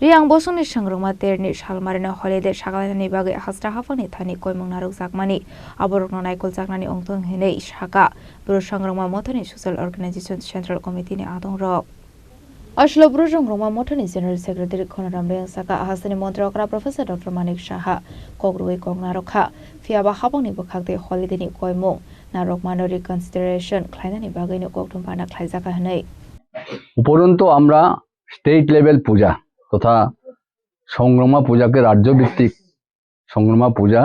Riang bosoni sangruma terni shalmarina holiday shagalani bagai hasra hafani thani koimung naruk zakmani aborok no naikol zaknani ongtong hinei shaka bro sangruma mothani social organization central committee ni adong rok Ashlo bro sangruma mothani general secretary khonaram reng saka hasani montrakra professor dr manik saha kogrui kongnarokha fiaba habangni bokhakte holiday ni koimung narok manori consideration khlainani bagai ni koktum pana khlaijaka hinei উপরন্তু আমরা state level পূজা তথা সংগ্রামা পূজাকে রাজ্যভিত্তিক সংগ্রামা পূজা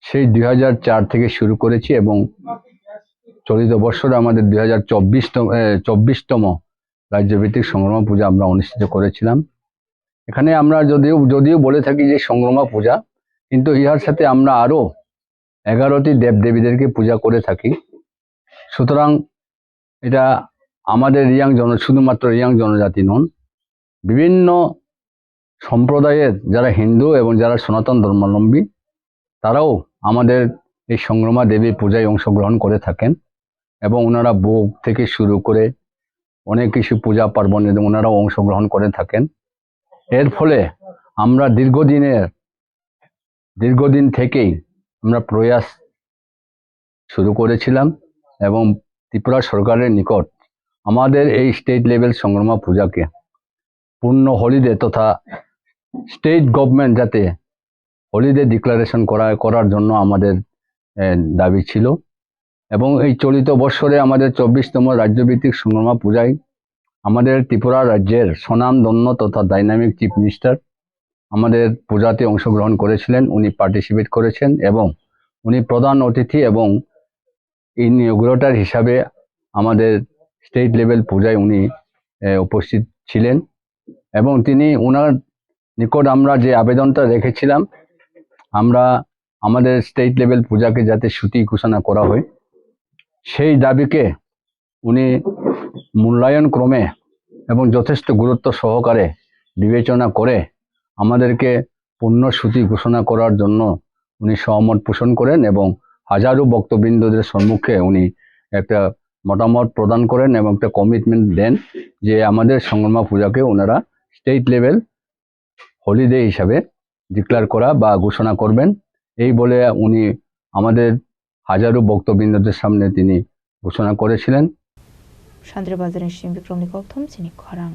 সেই 2004 থেকে শুরু করেছি এবং চলিত বছরে আমাদের 2024তম রাজ্যভিত্তিক সংগ্রামা পূজা আমরা অনুষ্ঠিত করেছিলাম। এখানে আমরা যদিও বলে থাকি যে সংগ্রামা পূজা, কিন্তু ইহার সাথে আমরা আরো 11টি দেবদেবীদেরকে পূজা করে থাকি। সুতরাং এটা আমাদের শুধুমাত্র রিয়াং জনজাতি নন, বিভিন্ন সম্প্রদায়ের যারা হিন্দু এবং যারা সনাতন ধর্মাবলম্বী তারাও আমাদের এই সংগ্রামা দেবী পূজায় অংশগ্রহণ করে থাকেন এবং ওনারা ভোগ থেকে শুরু করে অনেক কিছু পূজা পার্বণে ওনারাও অংশগ্রহণ করে থাকেন। এর ফলে আমরা দীর্ঘদিন থেকেই আমরা প্রয়াস শুরু করেছিলাম এবং ত্রিপুরা সরকারের নিকট আমাদের এই স্টেট লেভেল সংগ্রামা পূজাকে পূর্ণ হলিডে তথা স্টেট গভর্নমেন্ট যাতে হলিডে ডিক্লারেশন করার জন্য আমাদের দাবি ছিল এবং এই চলিত বছরে আমাদের 24তম রাজ্যভিত্তিক সংগ্রামা পূজায় আমাদের ত্রিপুরা রাজ্যের স্বনামধন্য তথা ডাইনামিক চিফ মিনিস্টার আমাদের পূজাতে অংশগ্রহণ করেছিলেন। উনি পার্টিসিপেট করেছেন এবং উনি প্রধান অতিথি এবং ইনঅগ্রেটর হিসাবে আমাদের স্টেট লেভেল পূজায় উনি উপস্থিত ছিলেন এবং তিনি ওনার নিকট আমরা যে আবেদনটা রেখেছিলাম আমরা আমাদের স্টেট লেভেল পূজাকে যাতে ছুটি ঘোষণা করা হয় সেই দাবিকে উনি মূল্যায়ন ক্রমে এবং যথেষ্ট গুরুত্ব সহকারে বিবেচনা করে আমাদেরকে পূর্ণ ছুটি ঘোষণা করার জন্য উনি সহমত পোষণ করেন এবং হাজারো ভক্তবৃন্দদের সম্মুখে উনি একটা মতামত প্রদান করেন এবং একটা কমিটমেন্ট দেন যে আমাদের সংগ্রামা পূজাকে ওনারা স্টেট লেভেল হলিডে হিসাবে ডিক্লেয়ার করা বা ঘোষণা করবেন, এই বলে উনি আমাদের হাজারো ভক্তবৃন্দদের সামনে তিনি ঘোষণা করেছিলেন। শান্তিবাজারের বিক্রমী কথম চিনি খরাং।